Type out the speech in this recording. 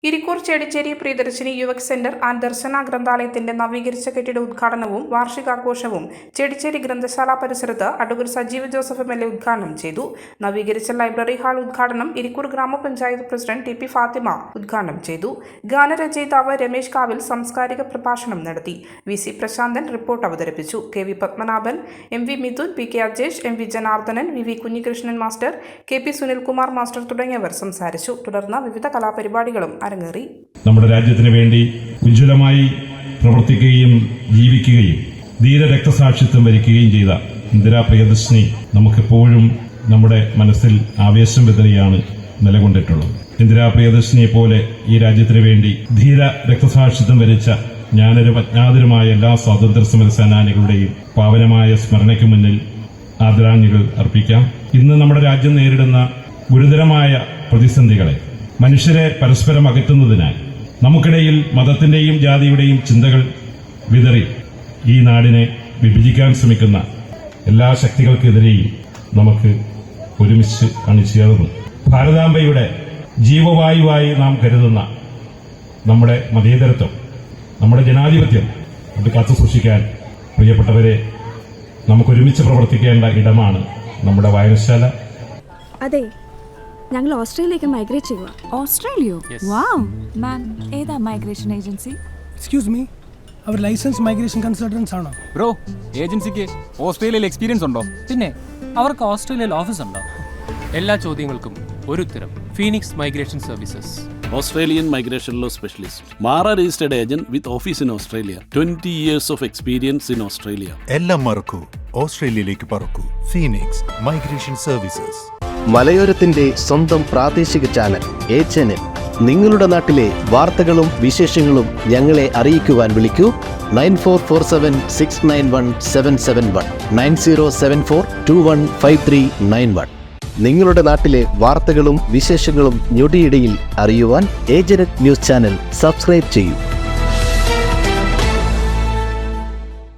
Irikkur Chedicheri Priyadarshini Yuvak centre and ദർശന ഗ്രന്ഥാലയത്തിന്റെ നവീകരിച്ച കെട്ടിട ഉദ്ഘാടനവും വാർഷികാഘോഷവും ചേടിച്ചേരി ഗ്രന്ഥശാല പരിസരത്ത് അഡ്വക്കേറ്റ് സജീവ് ജോസഫ് MLA ഉദ്ഘാടനം ചെയ്തു. നവീകരിച്ച ലൈബ്രറി ഹാൾ ഉദ്ഘാടനം ഇരിക്കൂർ ഗ്രാമപഞ്ചായത്ത് പ്രസിഡന്റ് TP ഫാത്തിമ ഉദ്ഘാടനം ചെയ്തു. ഗാനരചയിതാവ് രമേശ് കാവിൽ സാംസ്കാരിക പ്രഭാഷണം നടത്തി. VC പ്രശാന്തൻ റിപ്പോർട്ട് അവതരിപ്പിച്ചു. KV Padmanabhan, MV Mithun, PK Ajesh, MV Janardhanan, VV Kunhikrishnan master, KP Sunilkumar master തുടങ്ങിയവർ സംസാരിച്ചു. തുടർന്ന് വിവിധ കലാപരിപാടികളും അരങ്ങേറി. നമ്മുടെ രാജ്യത്തിന് വേണ്ടി ഉജ്ജ്വലമായി പ്രവർത്തിക്കുകയും ജീവിക്കുകയും ധീര രക്തസാക്ഷിത്വം വരിക്കുകയും ചെയ്ത ഇന്ദിരാ പ്രിയദർശിനി നമുക്കെപ്പോഴും നമ്മുടെ മനസ്സിൽ ആവേശം വിതറിയാണ് നിലകൊണ്ടിട്ടുള്ളത്. ഇന്ദിരാ പ്രിയദർശിനിയെ പോലെ ഈ രാജ്യത്തിന് വേണ്ടി ധീര രക്തസാക്ഷിത്വം വരിച്ച ജ്ഞാനരും അജ്ഞാതരുമായ എല്ലാ സ്വാതന്ത്ര്യ സമര സേനാനികളുടെയും പാവനമായ സ്മരണയ്ക്ക് മുന്നിൽ ആദരാഞ്ജലികൾ അർപ്പിക്കാം. ഇന്ന് നമ്മുടെ രാജ്യം നേരിടുന്ന ഗുരുതരമായ പ്രതിസന്ധികളെ മനുഷ്യരെ പരസ്പരം അകറ്റുന്നതിനാൽ നമുക്കിടയിൽ മതത്തിന്റെയും ജാതിയുടെയും ചിന്തകൾ വിതറി ഈ നാടിനെ വിഭജിക്കാൻ ശ്രമിക്കുന്ന എല്ലാ ശക്തികൾക്കെതിരെയും നമുക്ക് ഒരുമിച്ച് അണിചേർന്ന് ഭാരതാംബയുടെ ജീവവായുവായി നാം കരുതുന്ന നമ്മുടെ മതേതരത്വം, നമ്മുടെ ജനാധിപത്യം അത് കാത്തു സൂക്ഷിക്കാൻ പ്രിയപ്പെട്ടവരെ നമുക്കൊരുമിച്ച് പ്രവർത്തിക്കേണ്ട ഇടമാണ് നമ്മുടെ വായനശാല. അതെ, ഞങ്ങൾ ഓസ്ട്രേലിയയിലേക്ക് മൈഗ്രേറ്റ് ചെയ്യുക. ഓസ്ട്രേലിയോ? വാവ് മാം, ഏതാ മൈഗ്രേഷൻ ഏജൻസി? എക്സ്ക്യൂസ് മീ, അവർ ലൈസൻസ് മൈഗ്രേഷൻ കൺസൾട്ടൻസ് ആണോ? ബ്രോ, ഏജൻസിക്ക് ഓസ്ട്രേലിയയിൽ എക്സ്പീരിയൻസ് ഉണ്ടോ? പിന്നെ അവർക്ക് ഓസ്ട്രേലിയയിൽ ഓഫീസ് ഉണ്ടോ? എല്ലാ ചോദ്യങ്ങൾക്കും ഒരു ഉത്തരം. Phoenix migration services, Australian migration law specialist. Mara registered agent with office in Australia. 20 years of experience in Australia. എല്ലാം മറക്കൂ, ഓസ്ട്രേലിയയിലേക്ക് പറക്കൂ. Phoenix migration services. മലയോരത്തിന്റെ സ്വന്തം പ്രാദേശിക ചാനൽ A-Channel. നിങ്ങളുടെ നാട്ടിലെ വാർത്തകളും വിശേഷങ്ങളും ഞങ്ങളെ അറിയിക്കുവാൻ വിളിക്കൂ 9447691771 9074215391. നിങ്ങളുടെ നാട്ടിലെ വാർത്തകളും വിശേഷങ്ങളും ഞൊടിയിടയിൽ അറിയുവാൻ A-Channel ന്യൂസ് ചാനൽ സബ്സ്ക്രൈബ് ചെയ്യൂ.